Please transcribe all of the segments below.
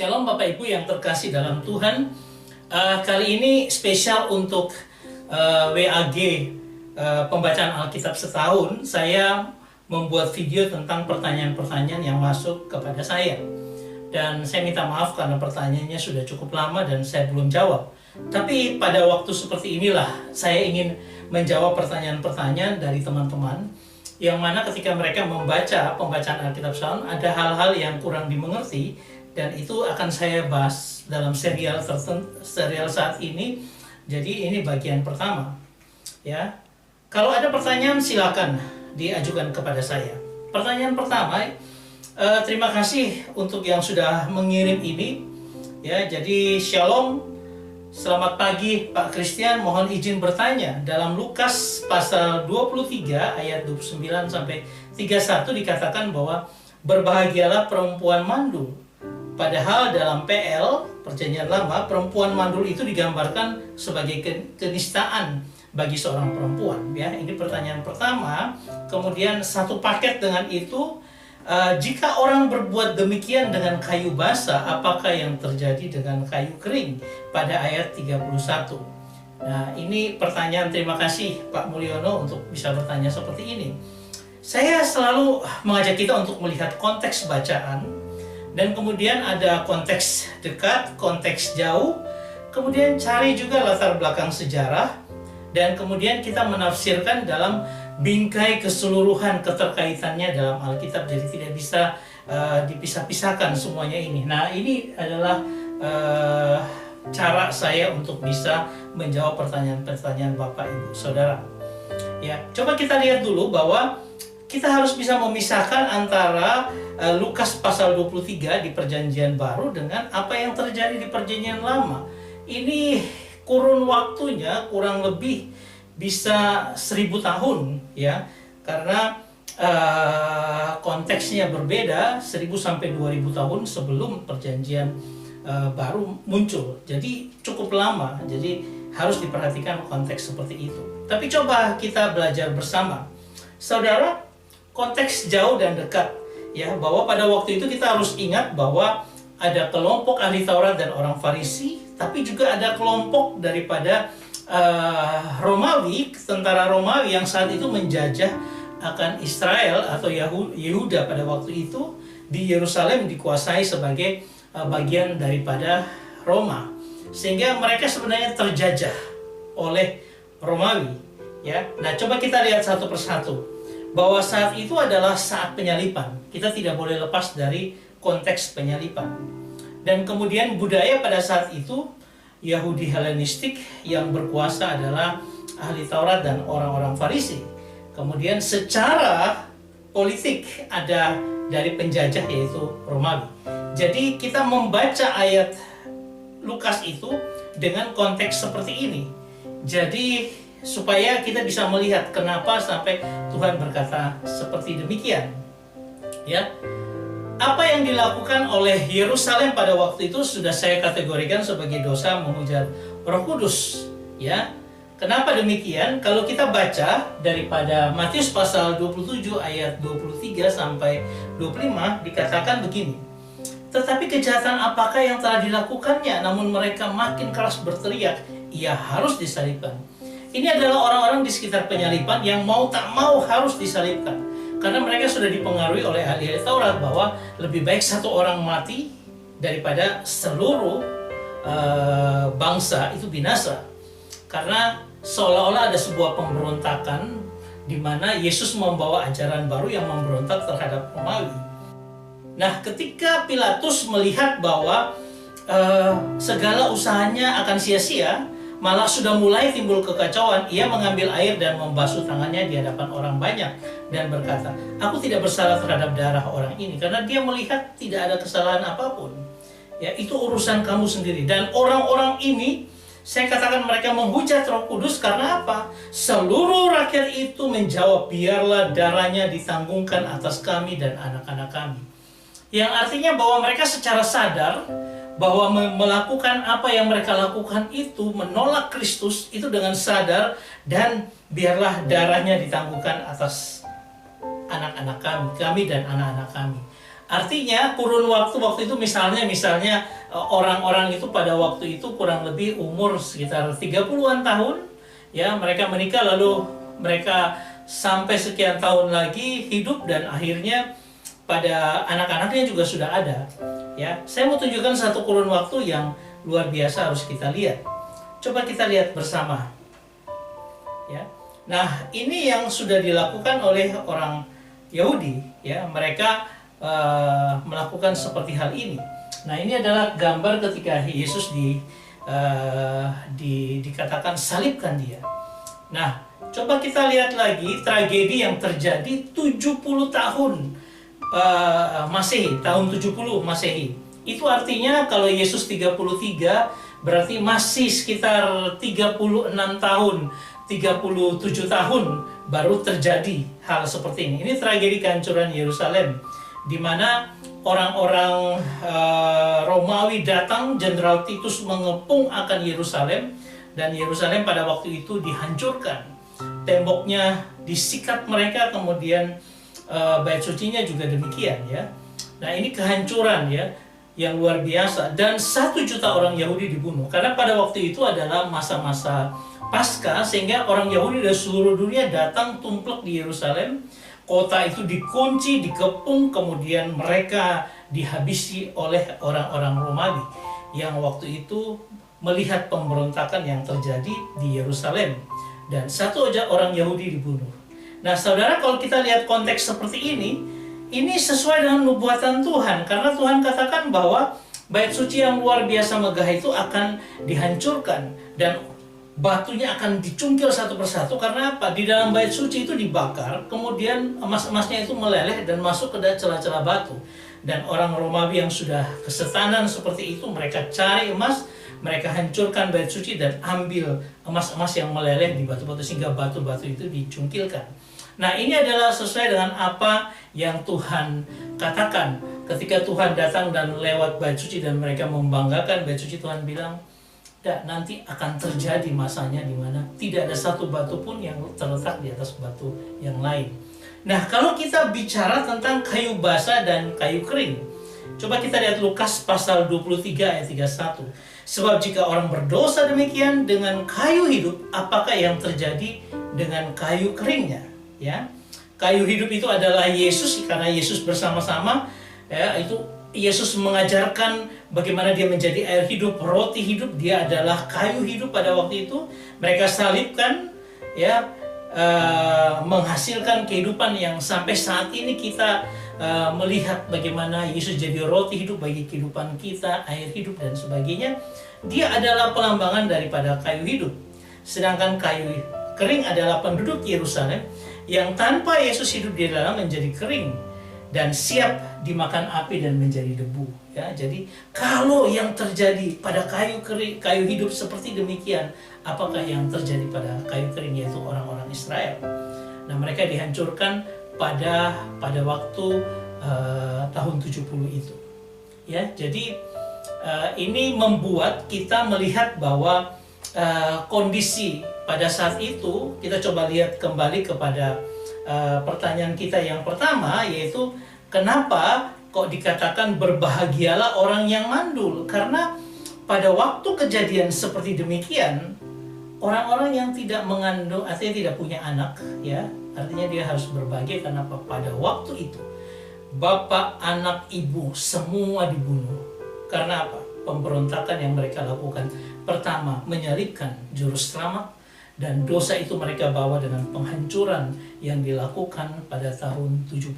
Shalom Bapak Ibu yang terkasih dalam Tuhan. Kali ini spesial untuk WAG pembacaan Alkitab setahun. Saya membuat video tentang pertanyaan-pertanyaan yang masuk kepada saya. Dan saya minta maaf karena pertanyaannya sudah cukup lama dan saya belum jawab. Tapi pada waktu seperti inilah saya ingin menjawab pertanyaan-pertanyaan dari teman-teman, yang mana ketika mereka membaca pembacaan Alkitab setahun ada hal-hal yang kurang dimengerti. Dan itu akan saya bahas dalam serial saat ini. Jadi ini bagian pertama. Ya, kalau ada pertanyaan silakan diajukan kepada saya. Pertanyaan pertama, terima kasih untuk yang sudah mengirim ini. Ya, jadi Shalom, selamat pagi Pak Christian. Mohon izin bertanya. Dalam Lukas pasal 23 ayat 29 sampai 31 dikatakan bahwa berbahagialah perempuan mandul. Padahal dalam PL, Perjanjian Lama, perempuan mandul itu digambarkan sebagai kenistaan bagi seorang perempuan. Ya, ini pertanyaan pertama. Kemudian satu paket dengan itu, jika orang berbuat demikian dengan kayu basah, apakah yang terjadi dengan kayu kering? Pada ayat 31. Nah, ini pertanyaan. Terima kasih Pak Mulyono untuk bisa bertanya seperti ini. Saya selalu mengajak kita untuk melihat konteks bacaan. Dan kemudian ada konteks dekat, konteks jauh, kemudian cari juga latar belakang sejarah, dan kemudian kita menafsirkan dalam bingkai keseluruhan keterkaitannya dalam Alkitab. Jadi tidak bisa dipisah-pisahkan semuanya ini. Nah, ini adalah cara saya untuk bisa menjawab pertanyaan-pertanyaan Bapak, Ibu, Saudara. Ya, coba kita lihat dulu bahwa kita harus bisa memisahkan antara Lukas pasal 23 di Perjanjian Baru dengan apa yang terjadi di Perjanjian Lama. Ini kurun waktunya kurang lebih bisa 1000 tahun, ya, karena konteksnya berbeda, 1000 sampai 2000 tahun sebelum Perjanjian Baru muncul. Jadi cukup lama, jadi harus diperhatikan konteks seperti itu. Tapi coba kita belajar bersama. Saudara, konteks jauh dan dekat, ya, bahwa pada waktu itu kita harus ingat bahwa ada kelompok ahli Taurat dan orang Farisi, tapi juga ada kelompok daripada Romawi, tentara Romawi yang saat itu menjajah akan Israel atau Yehuda pada waktu itu. Di Yerusalem dikuasai sebagai bagian daripada Roma, sehingga mereka sebenarnya terjajah oleh Romawi, ya. Nah, coba kita lihat satu persatu. Bahwa saat itu adalah saat penyalipan. Kita tidak boleh lepas dari konteks penyalipan. Dan kemudian budaya pada saat itu, Yahudi Helenistik, yang berkuasa adalah ahli Taurat dan orang-orang Farisi. Kemudian secara politik ada dari penjajah, yaitu Romawi. Jadi kita membaca ayat Lukas itu dengan konteks seperti ini. Jadi supaya kita bisa melihat kenapa sampai Tuhan berkata seperti demikian. Ya. Apa yang dilakukan oleh Yerusalem pada waktu itu sudah saya kategorikan sebagai dosa memuja Roh Kudus, ya. Kenapa demikian? Kalau kita baca daripada Matius pasal 27 ayat 23 sampai 25 dikatakan begini. Tetapi kejahatan apakah yang telah dilakukannya, namun mereka makin keras berteriak, ia harus disalibkan. Ini adalah orang-orang di sekitar penyalipan yang mau tak mau harus disalibkan. Karena mereka sudah dipengaruhi oleh ahli-ahli Taurat bahwa lebih baik satu orang mati daripada seluruh bangsa itu binasa. Karena seolah-olah ada sebuah pemberontakan di mana Yesus membawa ajaran baru yang memberontak terhadap Romawi. Nah, ketika Pilatus melihat bahwa segala usahanya akan sia-sia, malah sudah mulai timbul kekacauan, ia mengambil air dan membasuh tangannya di hadapan orang banyak dan berkata, aku tidak bersalah terhadap darah orang ini, karena dia melihat tidak ada kesalahan apapun. Ya, itu urusan kamu sendiri. Dan orang-orang ini, saya katakan mereka menghujat Roh Kudus karena apa? Seluruh rakyat itu menjawab, biarlah darahnya ditanggungkan atas kami dan anak-anak kami. Yang artinya bahwa mereka secara sadar bahwa melakukan apa yang mereka lakukan itu menolak Kristus itu dengan sadar, dan biarlah darahnya ditanggungkan atas anak-anak kami dan anak-anak kami. Artinya kurun waktu itu misalnya orang-orang itu pada waktu itu kurang lebih umur sekitar 30-an tahun, ya, mereka menikah lalu mereka sampai sekian tahun lagi hidup dan akhirnya pada anak-anaknya juga sudah ada. Ya, saya mau tunjukkan satu kurun waktu yang luar biasa harus kita lihat. Coba kita lihat bersama. Ya. Nah, ini yang sudah dilakukan oleh orang Yahudi, ya. Mereka melakukan seperti hal ini. Nah, ini adalah gambar ketika Yesus dikatakan salibkan dia. Nah, coba kita lihat lagi tragedi yang terjadi 70 tahun Masehi, tahun 70 Masehi. Itu artinya kalau Yesus 33 berarti masih sekitar 36 tahun, 37 tahun baru terjadi hal seperti ini. Ini tragedi kehancuran Yerusalem, di mana orang-orang Romawi datang, Jenderal Titus mengepung akan Yerusalem, dan Yerusalem pada waktu itu dihancurkan. Temboknya disikat mereka, kemudian bait sucinya juga demikian, ya. Nah, ini kehancuran, ya, yang luar biasa, dan 1 juta orang Yahudi dibunuh karena pada waktu itu adalah masa-masa Paskah, sehingga orang Yahudi dari seluruh dunia datang tumplek di Yerusalem. Kota itu dikunci, dikepung, kemudian mereka dihabisi oleh orang-orang Romawi yang waktu itu melihat pemberontakan yang terjadi di Yerusalem, dan 1 orang Yahudi dibunuh. Nah, saudara, kalau kita lihat konteks seperti ini sesuai dengan nubuatan Tuhan, karena Tuhan katakan bahwa bait suci yang luar biasa megah itu akan dihancurkan dan batunya akan dicungkil satu persatu. Karena apa? Di dalam bait suci itu dibakar, kemudian emas-emasnya itu meleleh dan masuk ke celah-celah batu. Dan orang Romawi yang sudah kesetanan seperti itu, mereka cari emas, mereka hancurkan bait suci dan ambil emas-emas yang meleleh di batu-batu sehingga batu-batu itu dicungkilkan. Nah, ini adalah sesuai dengan apa yang Tuhan katakan. Ketika Tuhan datang dan lewat bait suci dan mereka membanggakan bait suci, Tuhan bilang, nanti akan terjadi masanya di mana tidak ada satu batu pun yang terletak di atas batu yang lain. Nah, kalau kita bicara tentang kayu basah dan kayu kering, coba kita lihat Lukas pasal 23 ayat 31. Sebab jika orang berdosa demikian dengan kayu hidup, apakah yang terjadi dengan kayu keringnya? Ya, kayu hidup itu adalah Yesus, karena Yesus bersama-sama, ya, itu Yesus mengajarkan bagaimana dia menjadi air hidup, roti hidup. Dia adalah kayu hidup pada waktu itu. Mereka salibkan, ya, menghasilkan kehidupan yang sampai saat ini kita melihat bagaimana Yesus jadi roti hidup bagi kehidupan kita, air hidup dan sebagainya. Dia adalah pelambangan daripada kayu hidup. Sedangkan kayu kering adalah penduduk Yerusalem yang tanpa Yesus hidup di dalam menjadi kering dan siap dimakan api dan menjadi debu. Ya, jadi kalau yang terjadi pada kayu kering, kayu hidup seperti demikian, apakah yang terjadi pada kayu kering, yaitu orang-orang Israel? Nah, mereka dihancurkan pada waktu tahun 70 itu. Ya, jadi ini membuat kita melihat bahwa kondisi pada saat itu, kita coba lihat kembali kepada pertanyaan kita yang pertama, yaitu kenapa kok dikatakan berbahagialah orang yang mandul? Karena pada waktu kejadian seperti demikian, orang-orang yang tidak mengandung, artinya tidak punya anak, ya, artinya dia harus berbahagia. Karena pada waktu itu bapak, anak, ibu semua dibunuh. Karena apa? Pemberontakan yang mereka lakukan. Pertama, menyalibkan juru selamat, dan dosa itu mereka bawa dengan penghancuran yang dilakukan pada tahun 70.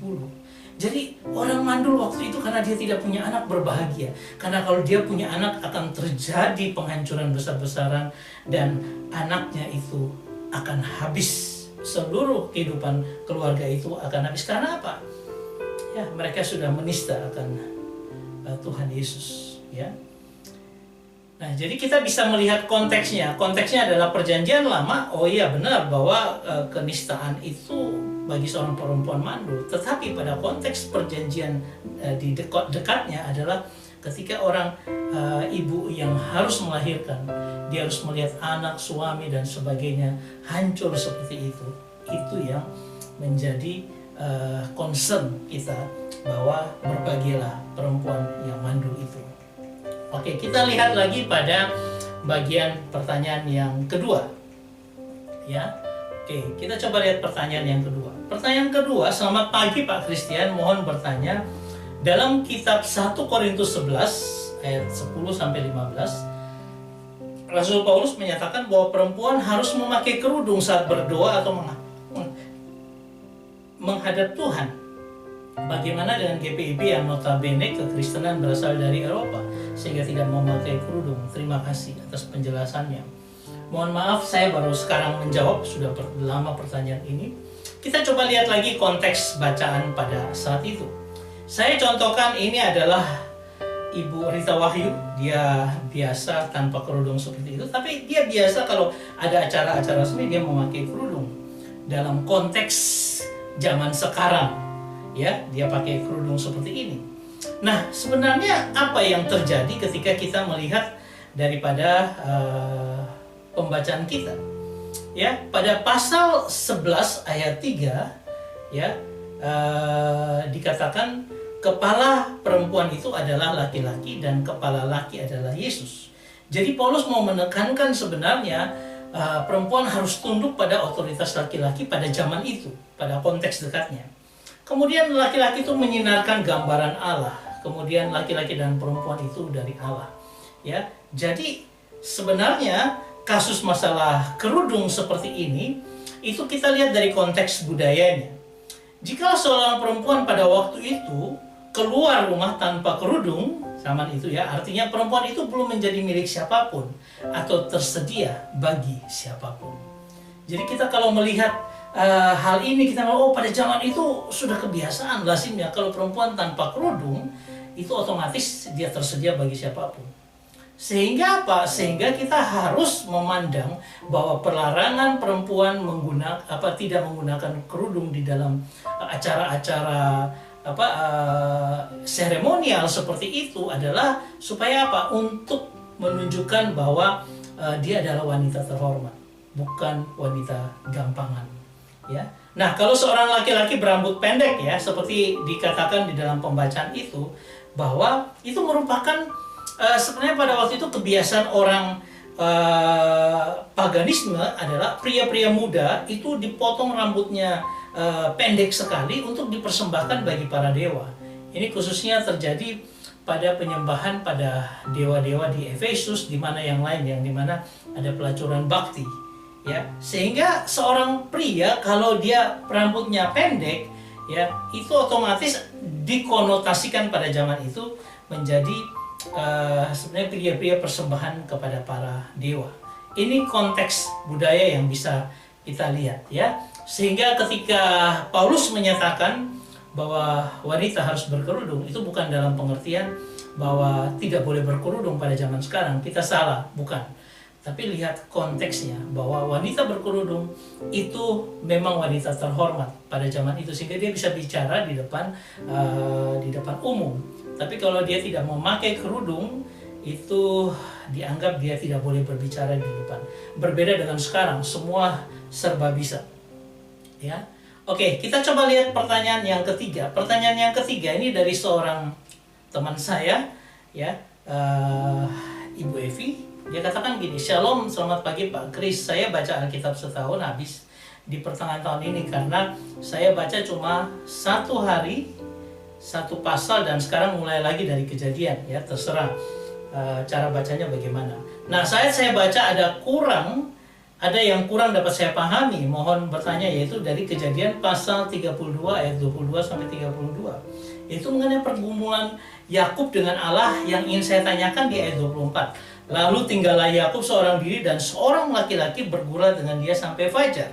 Jadi orang mandul waktu itu karena dia tidak punya anak berbahagia. Karena kalau dia punya anak akan terjadi penghancuran besar-besaran dan anaknya itu akan habis. Seluruh kehidupan keluarga itu akan habis. Karena apa? Ya, mereka sudah menista akan Tuhan Yesus, ya. Nah, jadi kita bisa melihat konteksnya. Konteksnya adalah perjanjian lama. Oh iya, benar bahwa kenistaan itu bagi seorang perempuan mandul. Tetapi pada konteks perjanjian di dekatnya adalah ketika orang ibu yang harus melahirkan, dia harus melihat anak, suami dan sebagainya hancur seperti itu. Itu yang menjadi concern kita bahwa berbahagialah perempuan yang mandul itu. Oke, kita lihat lagi pada bagian pertanyaan yang kedua. Ya. Oke, kita coba lihat pertanyaan yang kedua. Pertanyaan kedua, selamat pagi Pak Christian, mohon bertanya, dalam kitab 1 Korintus 11 ayat 10 sampai 15, Rasul Paulus menyatakan bahwa perempuan harus memakai kerudung saat berdoa atau menghadap Tuhan. Bagaimana dengan GPIB yang notabene kekristenan berasal dari Eropa sehingga tidak memakai kerudung? Terima kasih atas penjelasannya. Mohon maaf saya baru sekarang menjawab, sudah lama pertanyaan ini. Kita coba lihat lagi konteks bacaan pada saat itu. Saya contohkan, ini adalah Ibu Rita Wahyu. Dia biasa tanpa kerudung seperti itu, tapi dia biasa kalau ada acara-acara seni dia memakai kerudung. Dalam konteks zaman sekarang, ya, dia pakai kerudung seperti ini. Nah, sebenarnya apa yang terjadi ketika kita melihat daripada pembacaan kita? Ya, pada pasal 11 ayat 3, ya, dikatakan kepala perempuan itu adalah laki-laki dan kepala laki adalah Yesus. Jadi Paulus mau menekankan sebenarnya perempuan harus tunduk pada otoritas laki-laki pada zaman itu, pada konteks dekatnya. Kemudian laki-laki itu menyinarkan gambaran Allah. Kemudian laki-laki dan perempuan itu dari Allah. Ya, jadi sebenarnya kasus masalah kerudung seperti ini itu kita lihat dari konteks budayanya. Jika seorang perempuan pada waktu itu keluar rumah tanpa kerudung, zaman itu ya, artinya perempuan itu belum menjadi milik siapapun atau tersedia bagi siapapun. Jadi kita kalau melihat hal ini, kita oh pada zaman itu sudah kebiasaan lazimnya kalau perempuan tanpa kerudung itu otomatis dia tersedia bagi siapapun. Sehingga apa? Sehingga kita harus memandang bahwa pelarangan perempuan tidak menggunakan kerudung di dalam acara-acara seremonial seperti itu adalah supaya apa? Untuk menunjukkan bahwa dia adalah wanita terhormat, bukan wanita gampangan. Ya. Nah, kalau seorang laki-laki berambut pendek, ya, seperti dikatakan di dalam pembacaan itu, bahwa itu merupakan sebenarnya pada waktu itu kebiasaan orang paganisme adalah pria-pria muda itu dipotong rambutnya pendek sekali untuk dipersembahkan bagi para dewa. Ini khususnya terjadi pada penyembahan pada dewa-dewa di Efesus, di mana yang lain, yang di mana ada pelacuran bakti. Ya, sehingga seorang pria kalau dia rambutnya pendek, ya, itu otomatis dikonotasikan pada zaman itu menjadi sebenarnya pria-pria persembahan kepada para dewa. Ini konteks budaya yang bisa kita lihat, ya. Sehingga ketika Paulus menyatakan bahwa wanita harus berkerudung, itu bukan dalam pengertian bahwa tidak boleh berkerudung pada zaman sekarang. Kita salah, bukan. Tapi lihat konteksnya, bahwa wanita berkerudung itu memang wanita terhormat pada zaman itu, sehingga dia bisa bicara di depan umum. Tapi kalau dia tidak memakai kerudung, itu dianggap dia tidak boleh berbicara di depan. Berbeda dengan sekarang, semua serba bisa. Ya, oke, kita coba lihat pertanyaan yang ketiga. Pertanyaan yang ketiga ini dari seorang teman saya, ya, Ibu Evi. Dia katakan gini, Shalom, selamat pagi Pak Chris. Saya baca Alkitab setahun habis di pertengahan tahun ini karena saya baca cuma satu hari, satu pasal, dan sekarang mulai lagi dari Kejadian, ya, terserah cara bacanya bagaimana. Nah, saya baca ada yang kurang dapat saya pahami, mohon bertanya, yaitu dari Kejadian pasal 32 ayat 22 sampai 32. Itu mengenai pergumulan Yakub dengan Allah yang ingin saya tanyakan di ayat 24. Lalu tinggallah Yakub seorang diri dan seorang laki-laki bergurau dengan dia sampai fajar.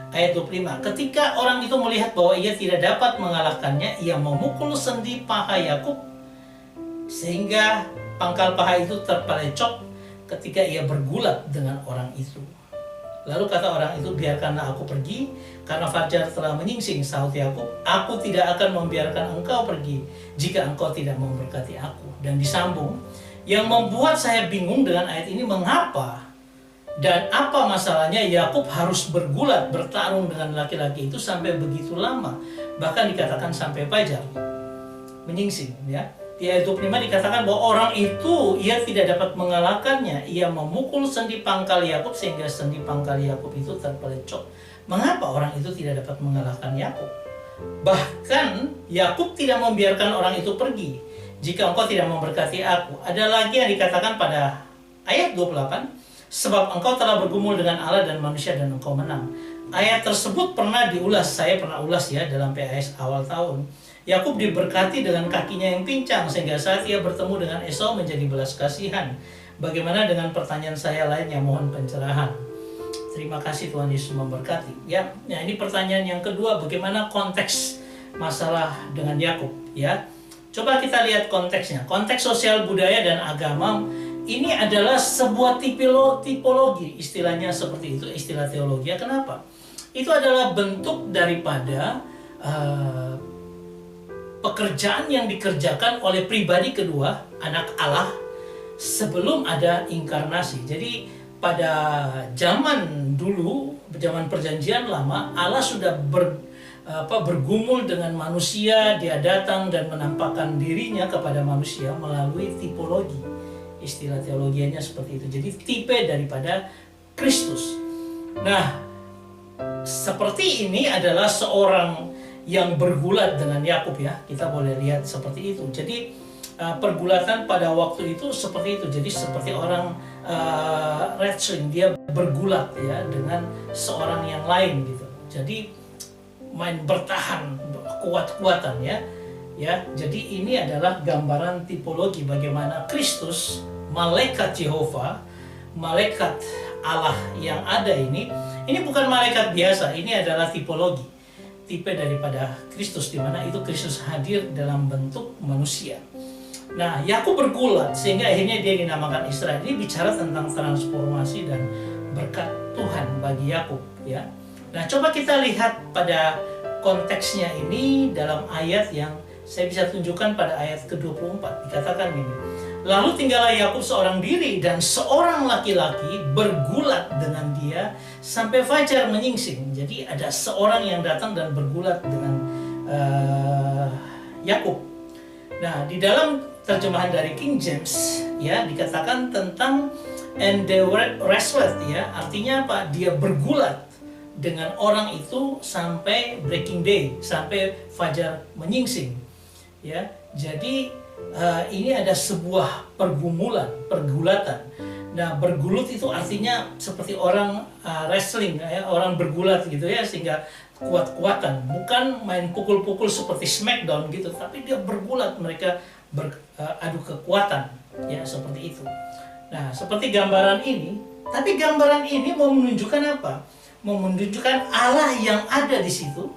Ayat 25, ketika orang itu melihat bahwa ia tidak dapat mengalahkannya, ia memukul sendi paha Yakub sehingga pangkal paha itu terpelecok ketika ia bergulat dengan orang itu. Lalu kata orang itu, biarkanlah aku pergi, karena fajar telah menyingsing. Sahut Yakub, aku tidak akan membiarkan engkau pergi jika engkau tidak memberkati aku. Dan disambung, yang membuat saya bingung dengan ayat ini, mengapa dan apa masalahnya Yakub harus bergulat bertarung dengan laki-laki itu sampai begitu lama. bahkan dikatakan sampai fajar menyingsing, ya. Di ayat 25 dikatakan bahwa orang itu ia tidak dapat mengalahkannya. Ia memukul sendi pangkal Yakub sehingga sendi pangkal Yakub itu terpelecok. Mengapa orang itu tidak dapat mengalahkan Yakub? Bahkan Yakub tidak membiarkan orang itu pergi. Jika engkau tidak memberkati aku. Ada lagi yang dikatakan pada ayat 28, sebab engkau telah bergumul dengan Allah dan manusia dan engkau menang. Ayat tersebut pernah diulas, saya pernah ulas ya dalam PAS awal tahun. Yakub diberkati dengan kakinya yang pincang sehingga saat ia bertemu dengan Esau menjadi belas kasihan. Bagaimana dengan pertanyaan saya lainnya? Mohon pencerahan. Terima kasih, Tuhan Yesus memberkati. Ya, nah ini pertanyaan yang kedua, bagaimana konteks masalah dengan Yakub? Ya, coba kita lihat konteksnya. Konteks sosial budaya dan agama ini adalah sebuah tipologi, istilahnya seperti itu, istilah teologi. Kenapa? Itu adalah bentuk daripada pekerjaan yang dikerjakan oleh pribadi kedua, anak Allah, sebelum ada inkarnasi. Jadi pada zaman dulu, zaman perjanjian lama, Allah sudah bergumul dengan manusia. Dia datang dan menampakkan dirinya kepada manusia melalui tipologi. Istilah teologianya seperti itu. Jadi tipe daripada Kristus. Nah, seperti ini adalah seorang yang bergulat dengan Yakub, ya. Kita boleh lihat seperti itu. Jadi pergulatan pada waktu itu seperti itu. Jadi seperti orang wrestling, dia bergulat ya dengan seorang yang lain gitu. Jadi main bertahan, kuat-kuatan ya. Ya, jadi ini adalah gambaran tipologi bagaimana Kristus, malaikat Yehova, malaikat Allah yang ada ini bukan malaikat biasa, ini adalah tipologi. Tipe daripada Kristus, di mana itu Kristus hadir dalam bentuk manusia. Nah, Yakub bergulat sehingga akhirnya dia dinamakan Israel. Ini bicara tentang transformasi dan berkat Tuhan bagi Yakub, ya. Nah, coba kita lihat pada konteksnya ini dalam ayat yang saya bisa tunjukkan pada ayat ke-24. Dikatakan gini, lalu tinggallah Yakub seorang diri dan seorang laki-laki bergulat dengan dia sampai fajar menyingsing. Jadi ada seorang yang datang dan bergulat dengan Yakub. Nah, di dalam terjemahan dari King James ya dikatakan tentang and they wrestled, ya, artinya apa? Dia bergulat dengan orang itu sampai breaking day, sampai fajar menyingsing. Ya, jadi ini ada sebuah pergulatan. Nah, bergulut itu artinya seperti orang wrestling, ya, orang bergulat gitu ya, sehingga kuat-kuatan, bukan main pukul-pukul seperti Smackdown gitu, tapi dia bergulat, mereka beradu kekuatan, ya, seperti itu. Nah, seperti gambaran ini, tapi gambaran ini mau menunjukkan apa? Mau menunjukkan Allah yang ada di situ.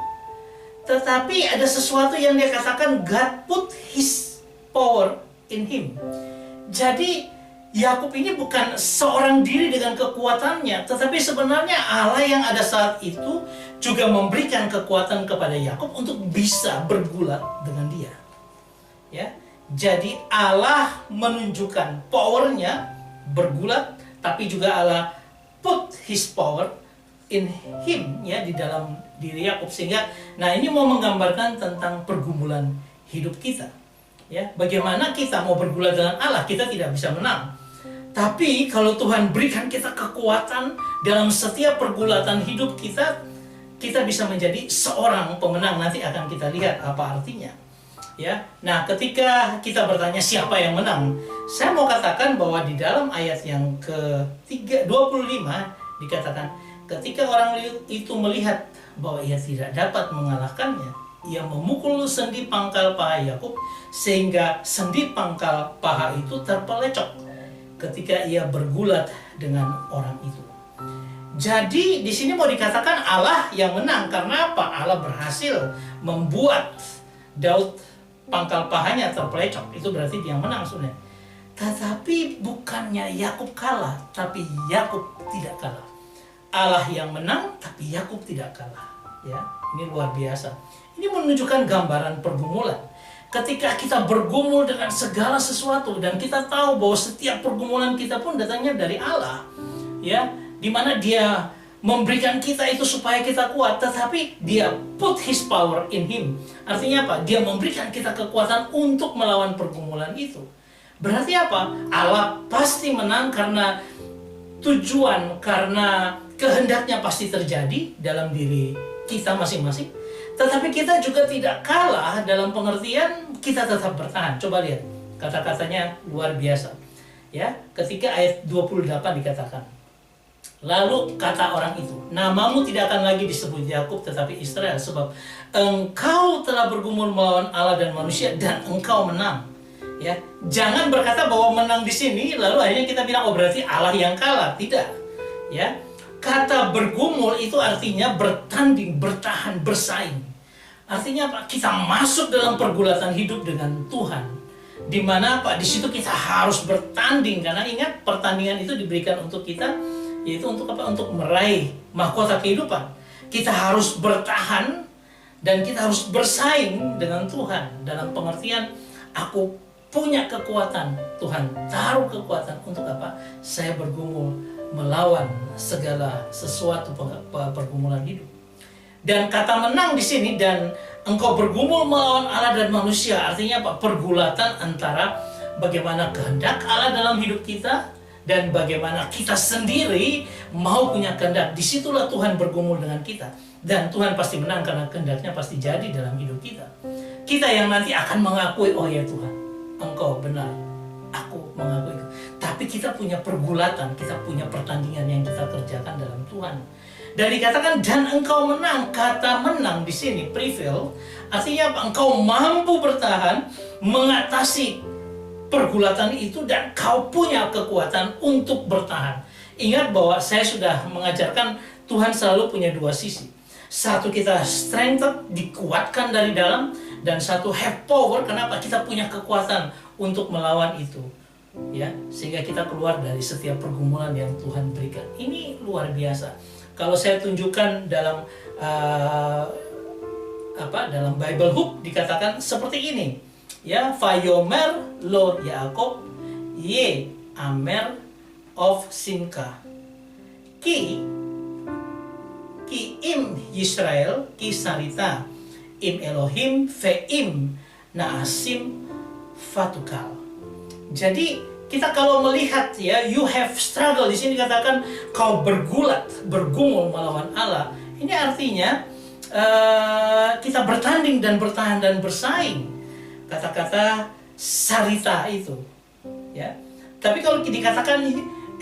Tetapi ada sesuatu yang dia katakan God put his power in him. Jadi Yakub ini bukan seorang diri dengan kekuatannya, tetapi sebenarnya Allah yang ada saat itu juga memberikan kekuatan kepada Yakub untuk bisa bergulat dengan dia. Ya, jadi Allah menunjukkan powernya bergulat, tapi juga Allah put his power in him, ya, di dalam diri Yakub. Sehingga nah ini mau menggambarkan tentang pergumulan hidup kita, ya, bagaimana kita mau bergulat dengan Allah, kita tidak bisa menang. Tapi kalau Tuhan berikan kita kekuatan dalam setiap pergulatan hidup kita, kita bisa menjadi seorang pemenang. Nanti akan kita lihat apa artinya, ya. Nah, ketika kita bertanya siapa yang menang, saya mau katakan bahwa di dalam ayat yang ke-25 dikatakan, ketika orang itu melihat bahwa ia tidak dapat mengalahkannya, ia memukul sendi pangkal paha Yakub sehingga sendi pangkal paha itu terpelecok ketika ia bergulat dengan orang itu. Jadi di sini mau dikatakan Allah yang menang. Karena apa? Allah berhasil membuat Daud pangkal pahanya terpelecok. Itu berarti dia yang menang sebenarnya. Tetapi bukannya Yakub kalah, tapi Yakub tidak kalah. Allah yang menang, tapi Yakub tidak kalah. Ya, ini luar biasa. Ini menunjukkan gambaran pergumulan. Ketika kita bergumul dengan segala sesuatu dan kita tahu bahwa setiap pergumulan kita pun datangnya dari Allah, ya, di mana Dia memberikan kita itu supaya kita kuat, tetapi dia put his power in him. Artinya apa? Dia memberikan kita kekuatan untuk melawan pergumulan itu. Berarti apa? Allah pasti menang karena tujuan, karena kehendaknya pasti terjadi dalam diri kita masing-masing. Tetapi kita juga tidak kalah dalam pengertian kita tetap bertahan. Coba lihat, kata-katanya luar biasa. Ya, ketika ayat 28 dikatakan, lalu kata orang itu, namamu tidak akan lagi disebut Yakub tetapi Israel, sebab engkau telah bergumul melawan Allah dan manusia dan engkau menang. Ya, jangan berkata bahwa menang di sini lalu akhirnya kita bilang oh berarti Allah yang kalah. Tidak. Ya. Kata bergumul itu artinya bertanding, bertahan, bersaing. Artinya apa? Kita masuk dalam pergulatan hidup dengan Tuhan. Di mana apa? Di situ kita harus bertanding, karena ingat pertandingan itu diberikan untuk kita, yaitu untuk apa? Untuk meraih mahkota kehidupan. Kita harus bertahan dan kita harus bersaing dengan Tuhan dalam pengertian aku punya kekuatan. Tuhan taruh kekuatan untuk apa? Saya bergumul melawan segala sesuatu pergumulan hidup. Dan kata menang di sini, dan engkau bergumul melawan Allah dan manusia, artinya apa? Pergulatan antara bagaimana kehendak Allah dalam hidup kita dan bagaimana kita sendiri mau punya kehendak. Disitulah Tuhan bergumul dengan kita, dan Tuhan pasti menang karena kehendaknya pasti jadi dalam hidup kita. Kita yang nanti akan mengakui, oh ya Tuhan, engkau benar, aku mengakui itu. Tapi kita punya pergulatan, kita punya pertandingan yang kita kerjakan dalam Tuhan. Dan dikatakan dan engkau menang. Kata menang di sini prevail artinya apa? Engkau mampu bertahan mengatasi pergulatan itu dan kau punya kekuatan untuk bertahan. Ingat bahwa saya sudah mengajarkan Tuhan selalu punya dua sisi. Satu, kita strengthen, dikuatkan dari dalam, dan satu have power. Kenapa? Kita punya kekuatan untuk melawan itu. Ya, sehingga kita keluar dari setiap pergumulan yang Tuhan berikan. Ini luar biasa. Kalau saya tunjukkan dalam dalam Bible Hub dikatakan seperti ini. Ya, Vayomer lo Yaakov ye amer of Simka. Ki im Yisrael ki sarita im Elohim ve'im naasim fatukal. Jadi kita kalau melihat ya, you have struggle, di sini dikatakan kau bergulat, bergumul melawan Allah. Ini artinya kita bertanding dan bertahan dan bersaing. Kata-kata sarita itu, ya. Tapi kalau dikatakan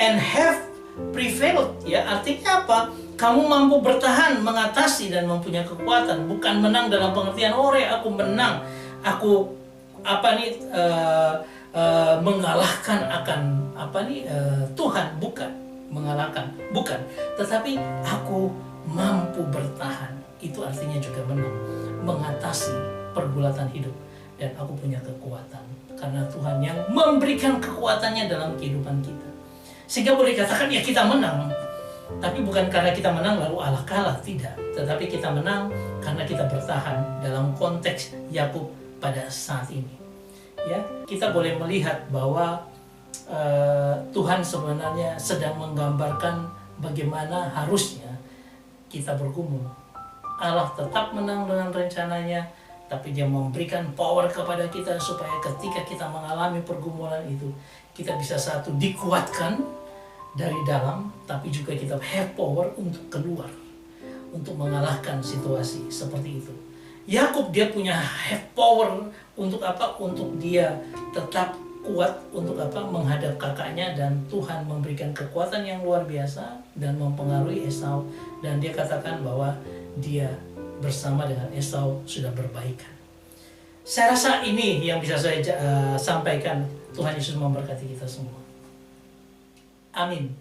and have prevailed, ya artinya apa? Kamu mampu bertahan, mengatasi dan mempunyai kekuatan. Bukan menang dalam pengertian aku menang, aku mengalahkan akan Tuhan, bukan mengalahkan, bukan, tetapi aku mampu bertahan. Itu artinya juga menang, mengatasi pergulatan hidup, dan aku punya kekuatan karena Tuhan yang memberikan kekuatannya dalam kehidupan kita, sehingga boleh katakan ya kita menang. Tapi bukan karena kita menang lalu Allah kalah, tidak, tetapi kita menang karena kita bertahan dalam konteks Yakub pada saat ini. Ya, kita boleh melihat bahwa Tuhan sebenarnya sedang menggambarkan bagaimana harusnya kita bergumul. Allah tetap menang dengan rencananya, tapi Dia memberikan power kepada kita supaya ketika kita mengalami pergumulan itu, kita bisa satu dikuatkan dari dalam, tapi juga kita have power untuk keluar, untuk mengalahkan situasi seperti itu. Yakub dia punya have power untuk apa? Untuk dia tetap kuat untuk apa? Menghadap kakaknya, dan Tuhan memberikan kekuatan yang luar biasa dan mempengaruhi Esau, dan dia katakan bahwa dia bersama dengan Esau sudah berbaikan. Saya rasa ini yang bisa saya sampaikan. Tuhan Yesus memberkati kita semua. Amin.